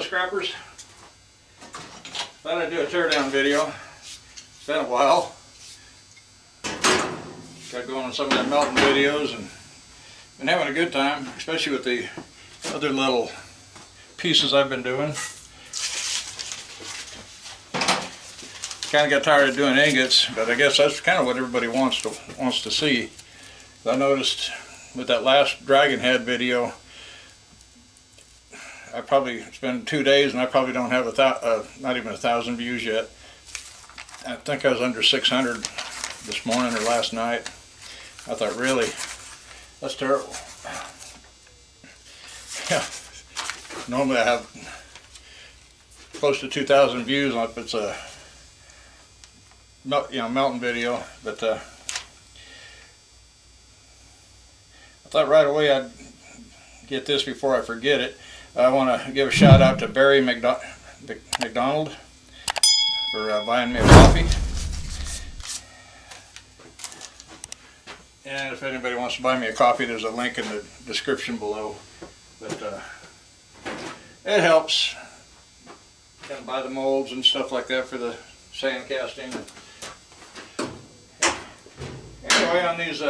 scrappers. Thought I'd do a teardown video. It's been a while. Got going on some of the melting videos and been having a good time, especially with the other little pieces I've been doing. Kind of got tired of doing ingots, but I guess that's kind of what everybody wants to see. I noticed with that last dragon head video, it's been 2 days and I probably don't have not even 1,000 views yet. I think I was under 600 this morning or last night. I thought, really, that's terrible. Yeah, normally I have close to 2,000 views if it's a melting video, but I thought right away I'd get this before I forget it. I want to give a shout out to Barry McDonald for buying me a coffee. And if anybody wants to buy me a coffee, there's a link in the description below. But it helps. You can buy the molds and stuff like that for the sand casting. Anyway, on this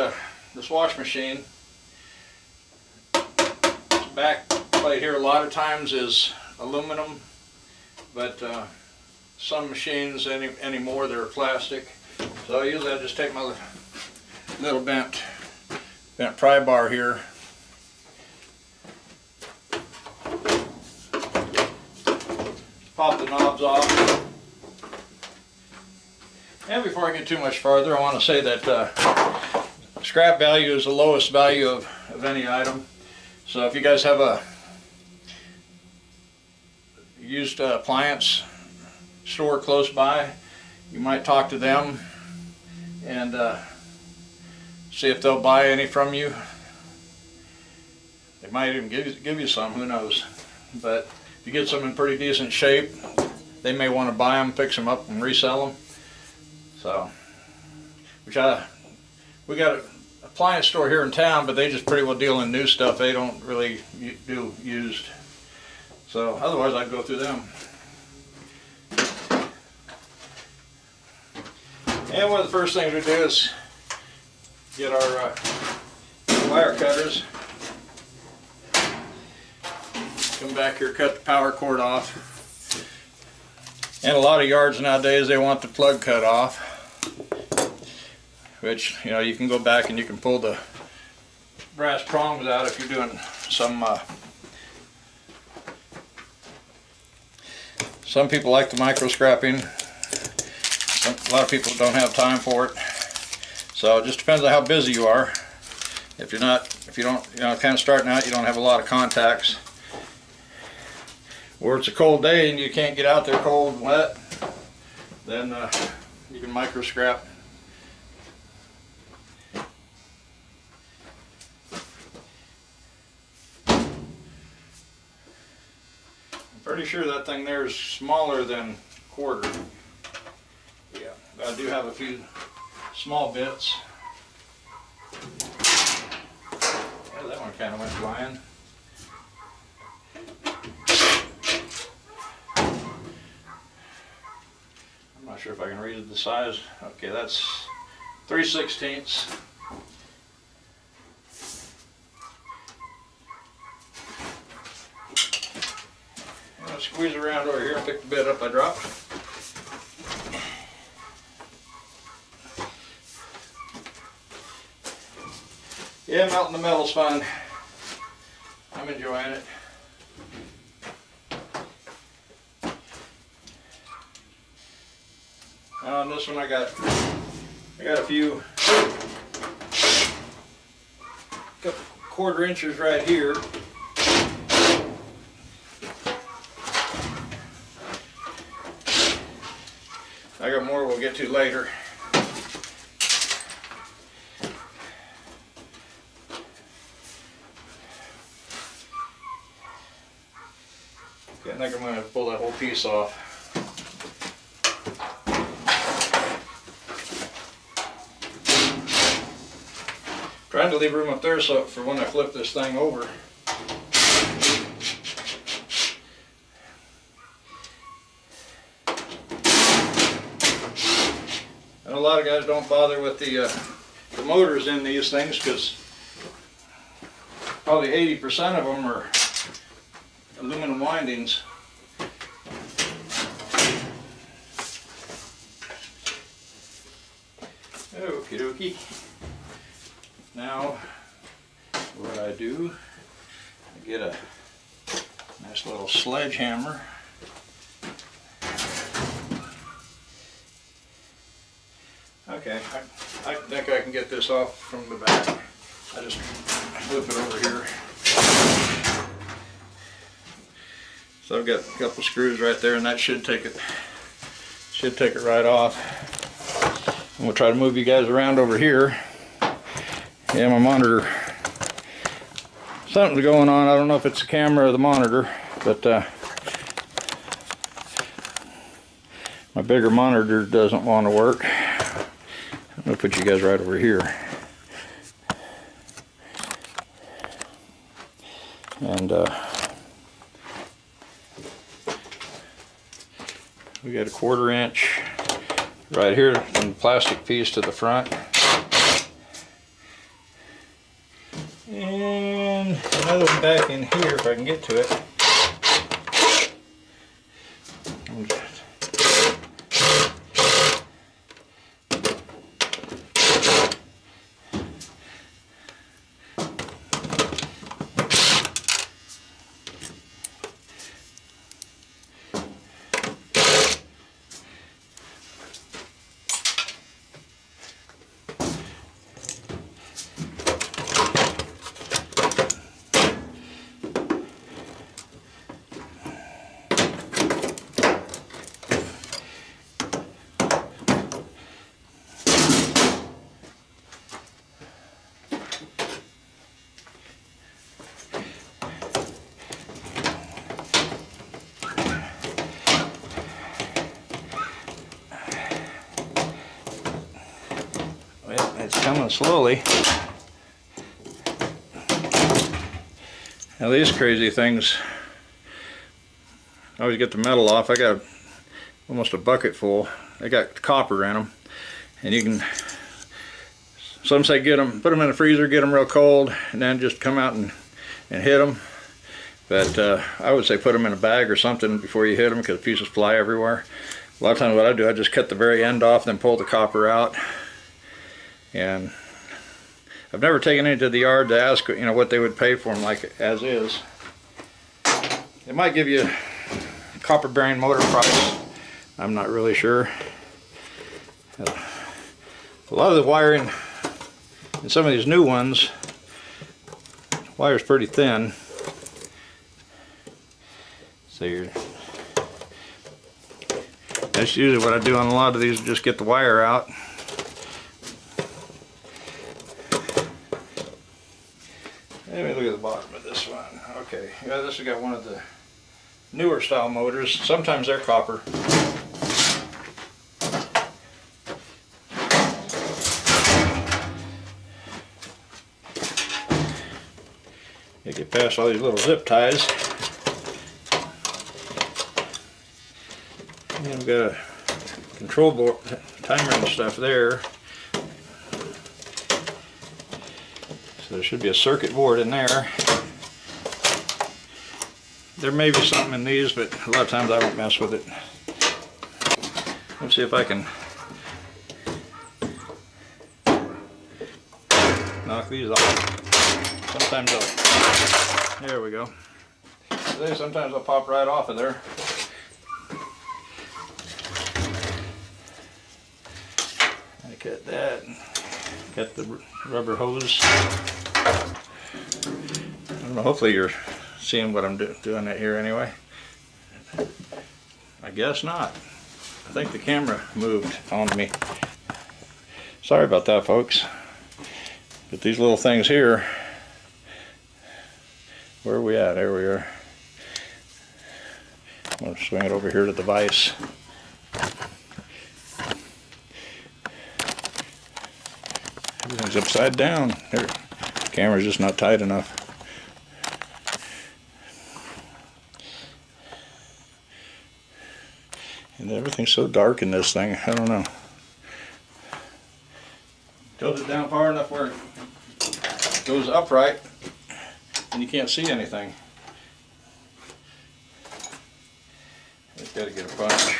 wash machine, this back plate here a lot of times is aluminum, but some machines anymore they're plastic. So usually I just take my little bent pry bar here, pop the knobs off. And before I get too much farther, I want to say that scrap value is the lowest value of any item. So if you guys have a used appliance store close by, you might talk to them and see if they'll buy any from you. They might even give you some, who knows. But if you get some in pretty decent shape, they may want to buy them, fix them up, and resell them. So, we got an appliance store here in town, but they just pretty well deal in new stuff. They don't really do used. So otherwise I'd go through them. And one of the first things we do is get our wire cutters. Come back here, cut the power cord off. And a lot of yards nowadays, they want the plug cut off, which, you know, you can go back and you can pull the brass prongs out if you're doing some people like the micro scrapping. A lot of people don't have time for it. So it just depends on how busy you are. If you don't, kind of starting out, you don't have a lot of contacts, or it's a cold day and you can't get out there cold and wet, then you can micro scrap. I'm pretty sure that thing there is smaller than quarter. Yeah, I do have a few small bits. Yeah, that one kind of went flying. I'm not sure if I can read the size. Okay, that's 3/16. I'm going to squeeze around over here and pick the bit up I dropped. Yeah, melting the metal's fun. I'm enjoying it. Now on this one I got a few couple 1/4 inches right here. I got more we'll get to later. Okay, I think I'm going to pull that whole piece off. Trying to leave room up there so for when I flip this thing over. a lot of guys don't bother with the motors in these things because probably 80% of them are aluminum windings. Okie dokie. Now, what I do, I get a nice little sledgehammer. Okay, I think I can get this off from the back. I just flip it over here. So I've got a couple screws right there, and that should take it right off. And we'll try to move you guys around over here. Yeah, my monitor, something's going on. I don't know if it's the camera or the monitor, but my bigger monitor doesn't want to work. I'm going to put you guys right over here. And we got a 1/4 inch right here from the plastic piece to the front. And another one back in here if I can get to it. It's coming slowly. Now these crazy things, I always get the metal off. I got almost a bucket full. They got copper in them, and you can, some say get them, put them in the freezer, get them real cold, and then just come out and hit them. But I would say put them in a bag or something before you hit them, because pieces fly everywhere. A lot of times what I do, I just cut the very end off, then pull the copper out. And I've never taken it to the yard to ask, you know, what they would pay for them, like as is. They might give you a copper bearing motor price. I'm not really sure. A lot of the wiring in some of these new ones, the wire's pretty thin. So that's usually what I do on a lot of these, just get the wire out. Let me look at the bottom of this one. Okay, yeah, this has got one of the newer style motors. Sometimes they're copper. You get past all these little zip ties. And we've got a control board, timer and stuff there. So there should be a circuit board in there. There may be something in these, but a lot of times I won't mess with it. Let's see if I can knock these off. Sometimes they'll, there we go. Sometimes they'll pop right off of there. I cut that, got the rubber hose. I don't know, hopefully you're seeing what I'm doing here anyway. I guess not. I think the camera moved on me. Sorry about that, folks. But these little things here, where are we at? There we are. I'm going to swing it over here to the vise. Everything's upside down. There. The camera's just not tight enough. And everything's so dark in this thing, I don't know. Tilt it down far enough where it goes upright and you can't see anything. Just got to get a punch.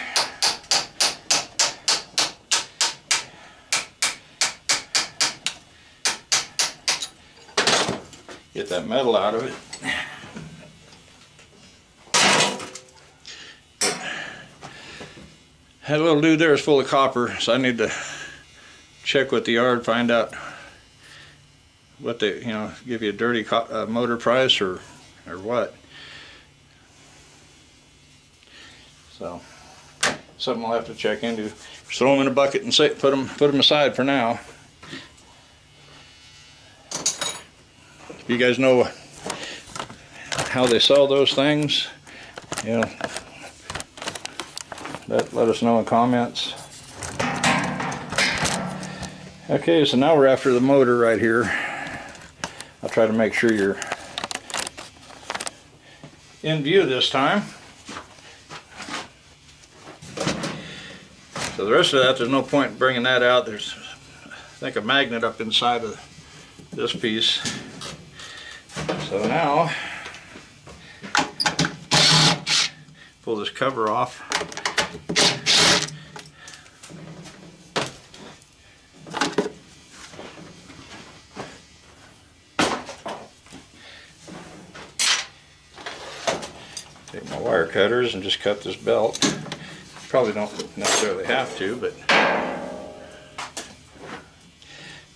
Get that metal out of it. But that little dude there is full of copper, so I need to check with the yard, find out what they, give you a dirty motor price or what. So something I'll have to check into. Just throw them in a bucket and put them aside for now. If you guys know how they sell those things, let us know in comments. Okay, so now we're after the motor right here. I'll try to make sure you're in view this time. So the rest of that, there's no point in bringing that out. There's, I think, a magnet up inside of this piece. So now, pull this cover off. Take my wire cutters and just cut this belt. Probably don't necessarily have to, but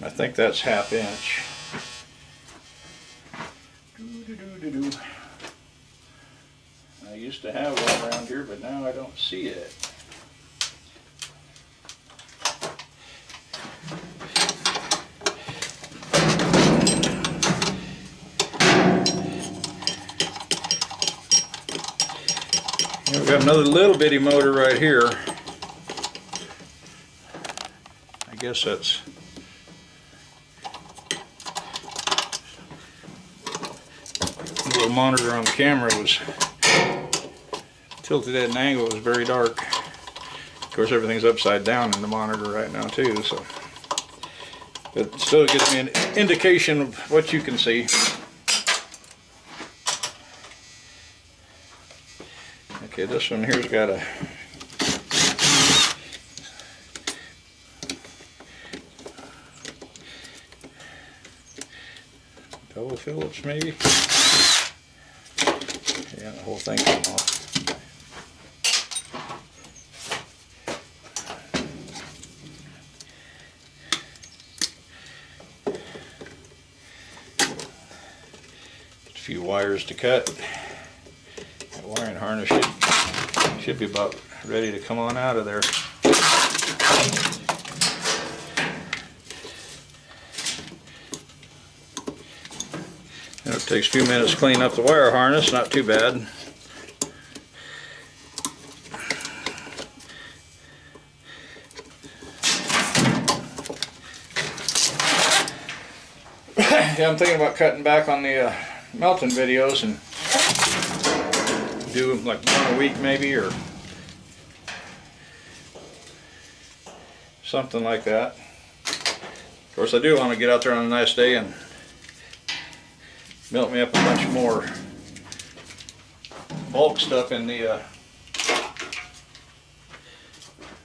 I think that's 1/2 inch. I used to have one around here, but now I don't see it. We've got another little bitty motor right here. I guess that's the little monitor on the camera was tilted at an angle. It was very dark. Of course, everything's upside down in the monitor right now too, so but it still gives me an indication of what you can see. Okay, this one here's got a double Phillips maybe. Yeah, the whole thing came off. Just a few wires to cut. That wiring harness should be about ready to come on out of there. It takes a few minutes to clean up the wire harness, not too bad. Yeah, I'm thinking about cutting back on the melting videos and do like one a week maybe, or something like that. Of course, I do want to get out there on a nice day and melt me up a bunch more bulk stuff in the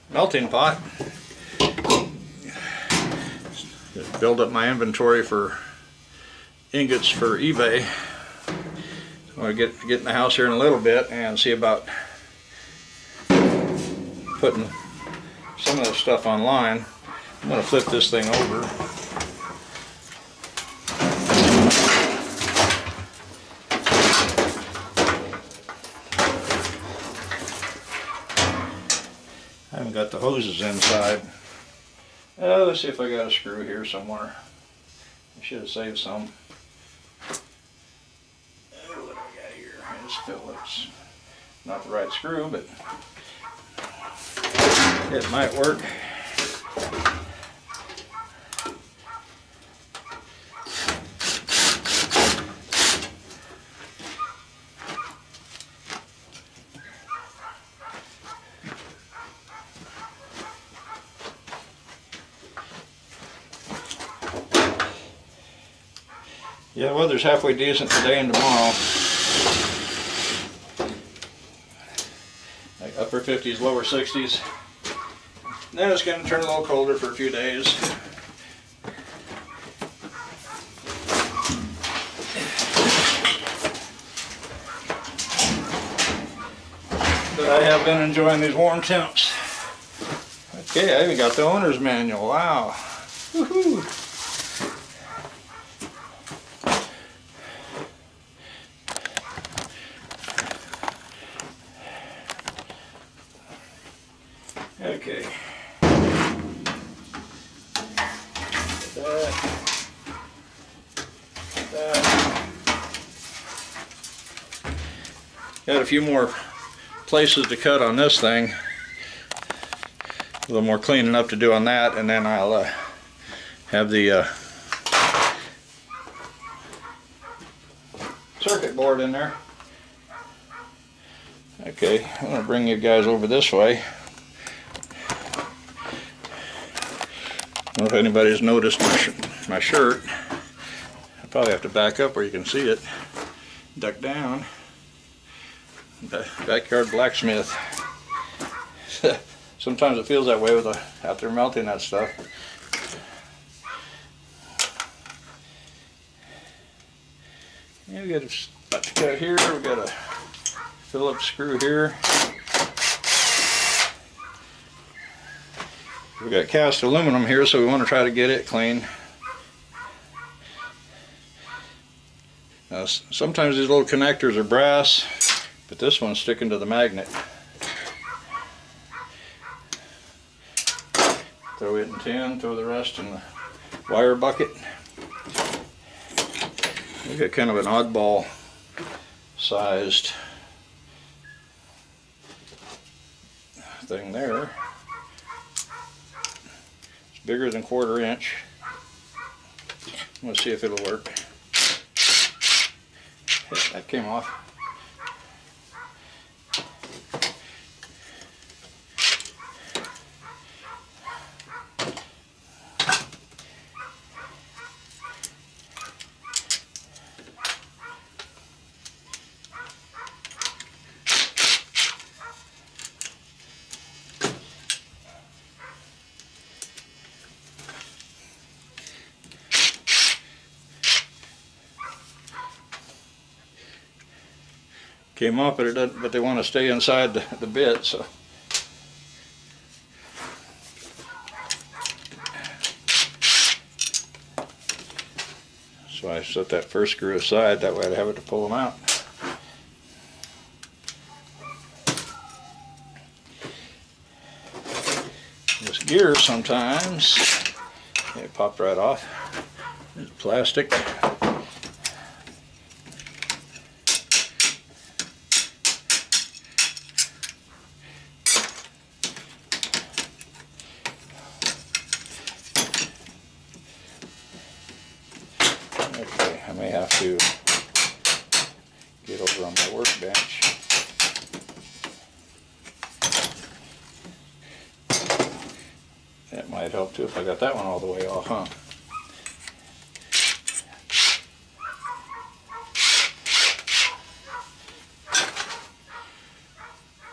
melting pot. Just build up my inventory for ingots for eBay. I'll get in the house here in a little bit and see about putting some of that stuff online. I'm going to flip this thing over. I haven't got the hoses inside. Let's see if I got a screw here somewhere. I should have saved some. Phillips. Not the right screw, but it might work. Yeah, the weather's halfway decent today and tomorrow. Like upper 50s, lower 60s. Then it's going to turn a little colder for a few days. But I have been enjoying these warm temps. Okay, I even got the owner's manual. Wow. Woohoo. Okay. Got a few more places to cut on this thing. A little more cleaning up to do on that, and then I'll have the circuit board in there. Okay, I'm going to bring you guys over this way. I don't know if anybody's noticed my shirt. I probably have to back up where you can see it. Duck down. Backyard blacksmith. Sometimes it feels that way with out there melting that stuff. Yeah, we got a spot to cut here. We got a Phillips screw here. We got cast aluminum here, so we want to try to get it clean. Now, sometimes these little connectors are brass, but this one's sticking to the magnet. Throw it in tin, throw the rest in the wire bucket. We got kind of an oddball sized thing there. It's bigger than 1/4 inch. Let's see if it'll work. That came off. Came off, but it doesn't. But they want to stay inside the bit, so. So I set that first screw aside. That way I'd have it to pull them out. This gear sometimes it popped right off. It's plastic. Okay, I may have to get over on my workbench. That might help too if I got that one all the way off, huh?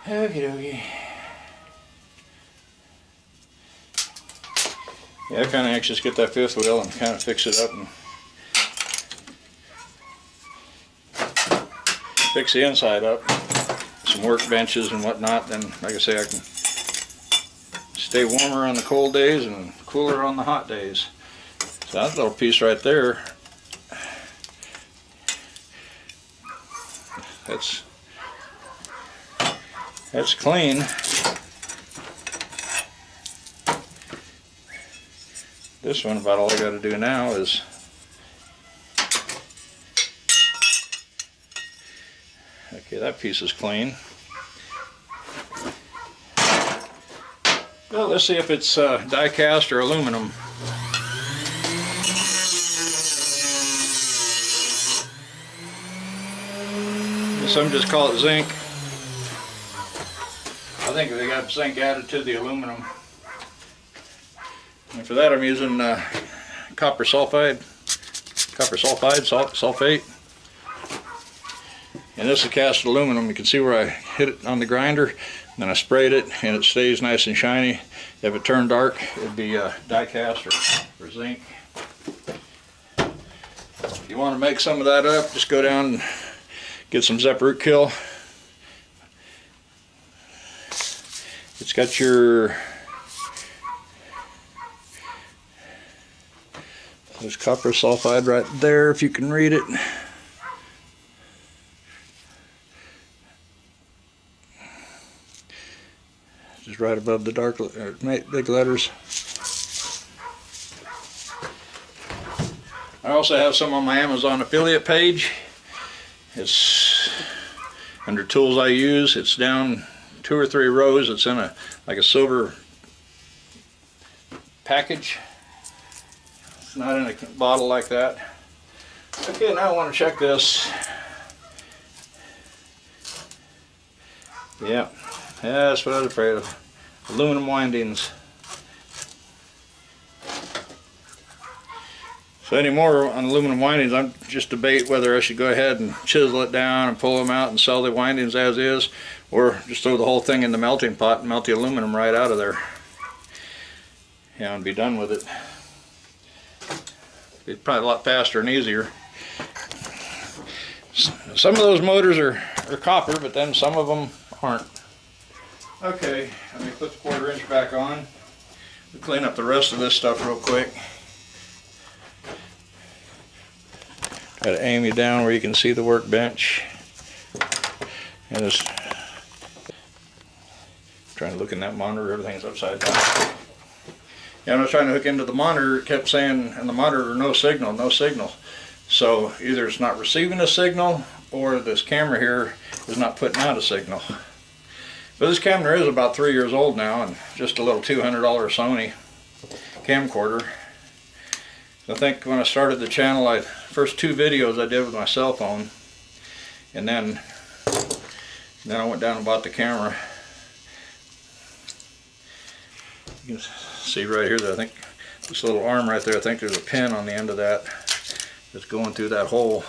Okie dokie. Yeah, I kind of anxious to get that fifth wheel and kind of fix it up and fix the inside up. Some workbenches and whatnot. Then, like I say, I can stay warmer on the cold days and cooler on the hot days. So that little piece right there, that's clean. This one, about all I got to do now is okay, that piece is clean. Well, let's see if it's die cast or aluminum. Some just call it zinc. I think they got zinc added to the aluminum. And for that I'm using copper sulfide. copper sulfide, sulfate. And this is cast aluminum. You can see where I hit it on the grinder. Then I sprayed it and it stays nice and shiny. If it turned dark, it'd be die cast or zinc. If you want to make some of that up, just go down and get some Zep root kill. It's got your, there's copper sulfide right there if you can read it. Just right above the dark big letters. I also have some on my Amazon affiliate page. It's under tools I use. It's down 2 or 3 rows. It's in like a silver package. It's not in a bottle like that. Okay, now I want to check this. Yeah, that's what I was afraid of. Aluminum windings. So anymore on aluminum windings, I'm just debate whether I should go ahead and chisel it down and pull them out and sell the windings as is, or just throw the whole thing in the melting pot and melt the aluminum right out of there. Yeah, and be done with it. It's probably a lot faster and easier. Some of those motors are copper, but then some of them aren't. Okay, let me put the 1/4 inch back on. We'll clean up the rest of this stuff real quick. Try to aim you down where you can see the workbench. And just trying to look in that monitor, everything's upside down. Yeah, when I was trying to hook into the monitor, it kept saying in the monitor, no signal, no signal. So either it's not receiving a signal or this camera here is not putting out a signal. But this camera is about 3 years old now and just a little $200 Sony camcorder. I think when I started the channel, first 2 videos I did with my cell phone, and then I went down and bought the camera. You can see right here that I think this little arm right there, I think there's a pin on the end of that that's going through that hole.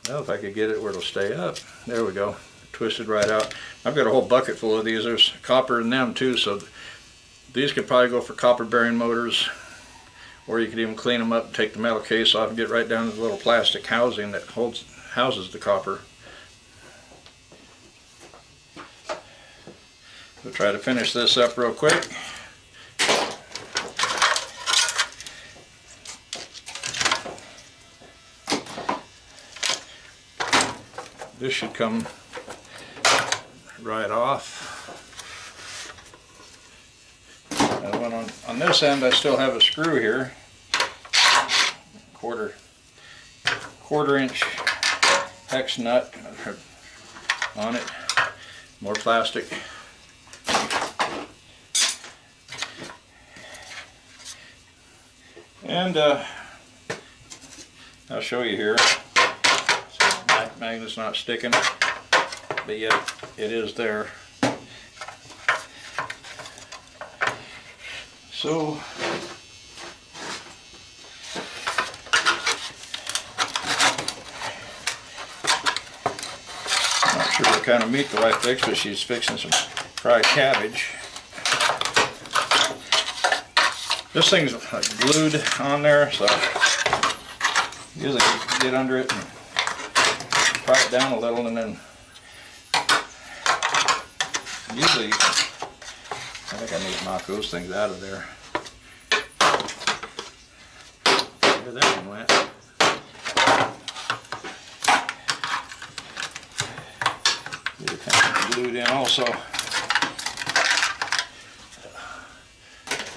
Well, if I could get it where it'll stay up. There we go. Twisted right out. I've got a whole bucket full of these. There's copper in them too, so these could probably go for copper bearing motors, or you could even clean them up and take the metal case off and get right down to the little plastic housing that houses the copper. We'll try to finish this up real quick. This should come right off. And when on this end I still have a screw here, quarter inch hex nut on it, more plastic. And I'll show you here. Magnet's not sticking, but yet it is there. So not sure what kind of meat the wife fixed, but she's fixing some fried cabbage. This thing's like glued on there, so usually you can get under it and pry it down a little, and then usually I think I need to knock those things out of there. There that one went. Get it kind of glued in also.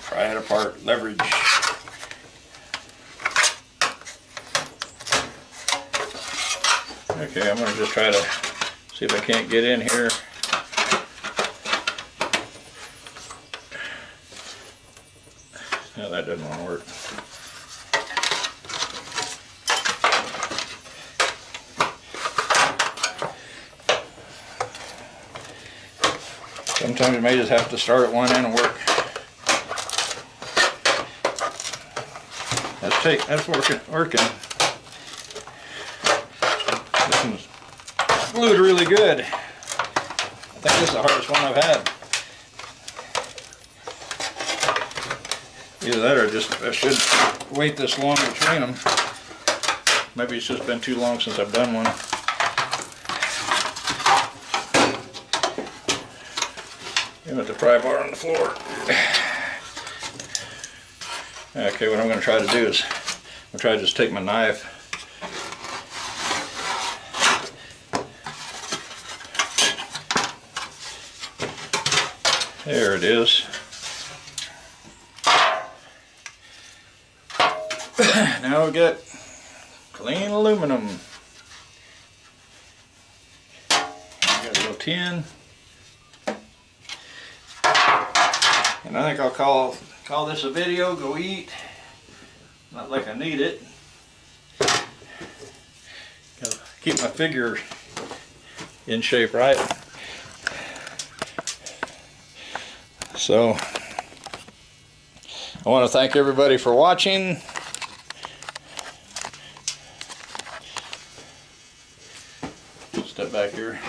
Pry it apart, leverage. Okay, I'm going to just try to see if I can't get in here. No, that doesn't want to work. Sometimes you may just have to start at one end and work. That's working. This one's glued really good. I think this is the hardest one I've had. Either that or just I should wait this long between them. Maybe it's just been too long since I've done one. Even with the pry bar on the floor. Okay, what I'm going to try to do is I'm going to try to just take my knife. There it is. Now we got clean aluminum. Got a little tin. And I think I'll call this a video, go eat. Not like I need it. Gotta keep my figure in shape, right? So, I want to thank everybody for watching. Step back here.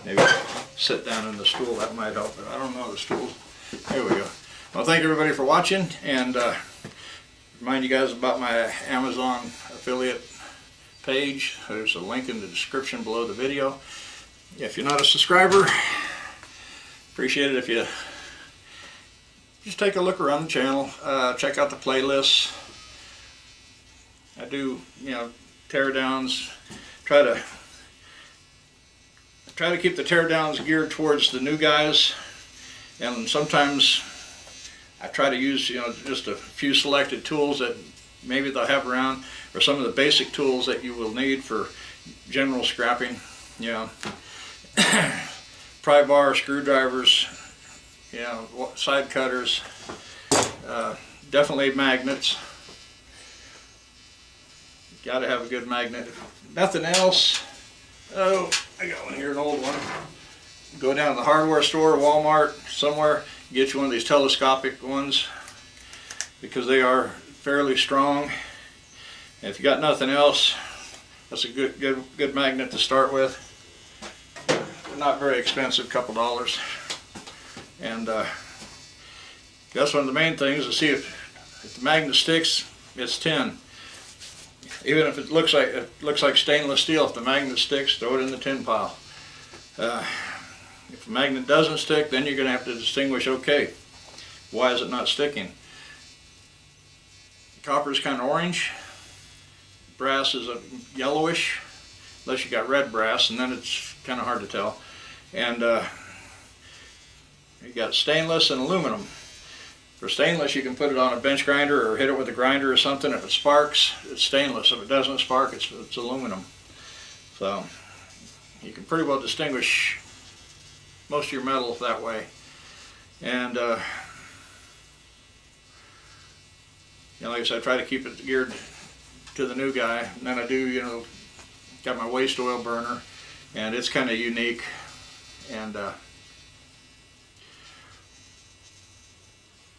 Maybe sit down in the stool, that might help, but I don't know the stool. There we go. Well, thank everybody for watching, and remind you guys about my Amazon affiliate page. There's a link in the description below the video. If you're not a subscriber, appreciate it if you just take a look around the channel, check out the playlists. I do, tear downs, try to keep the tear downs geared towards the new guys, and sometimes I try to use just a few selected tools that maybe they'll have around, or some of the basic tools that you will need for general scrapping. Pry bar, screwdrivers, side cutters, definitely magnets. Got to have a good magnet. Nothing else. Oh, I got one here, an old one. Go down to the hardware store, Walmart, somewhere, get you one of these telescopic ones, because they are fairly strong. And if you got nothing else, that's a good magnet to start with. They're not very expensive, couple dollars. And that's one of the main things to see if the magnet sticks. It's tin. Even if it looks like stainless steel, if the magnet sticks, throw it in the tin pile. If the magnet doesn't stick, then you're going to have to distinguish, okay, why is it not sticking? Copper is kind of orange. Brass is a yellowish, unless you got red brass, and then it's kind of hard to tell. And you got stainless and aluminum. For stainless, you can put it on a bench grinder or hit it with a grinder or something. If it sparks, it's stainless. If it doesn't spark, it's aluminum. So you can pretty well distinguish most of your metals that way. And like I said, I try to keep it geared to the new guy. And then I do, got my waste oil burner, and it's kind of unique. And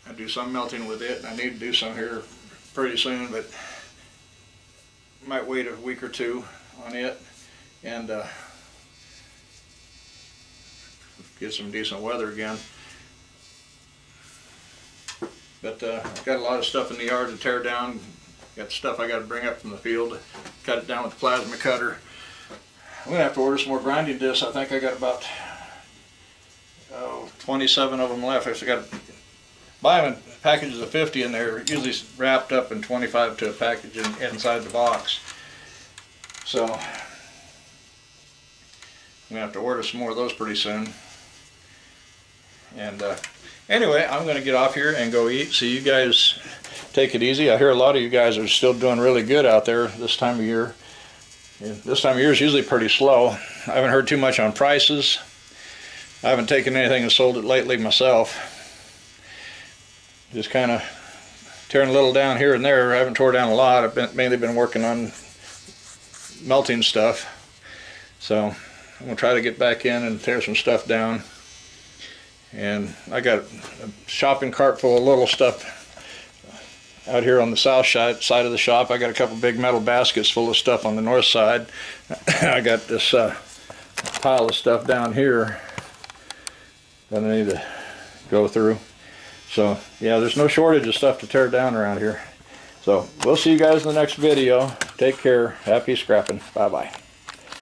I do some melting with it, and I need to do some here pretty soon, but might wait a week or two on it, and get some decent weather again. But I've got a lot of stuff in the yard to tear down. Got stuff I got to bring up from the field, cut it down with the plasma cutter. I'm going to have to order some more grinding discs. I think I got about 27 of them left. I just got to buy them in packages of 50, and they're usually wrapped up in 25 to a package inside the box. So I'm going to have to order some more of those pretty soon. And anyway, I'm going to get off here and go eat. So you guys take it easy. I hear a lot of you guys are still doing really good out there this time of year. This time of year is usually pretty slow. I haven't heard too much on prices. I haven't taken anything and sold it lately myself. Just kind of tearing a little down here and there. I haven't tore down a lot. I've mainly been working on melting stuff. So I'm gonna try to get back in and tear some stuff down. And I got a shopping cart full of little stuff out here on the south side of the shop. I got a couple big metal baskets full of stuff on the north side. I got this pile of stuff down here that I need to go through. So yeah, there's no shortage of stuff to tear down around here. So we'll see you guys in the next video. Take care. Happy scrapping. Bye bye.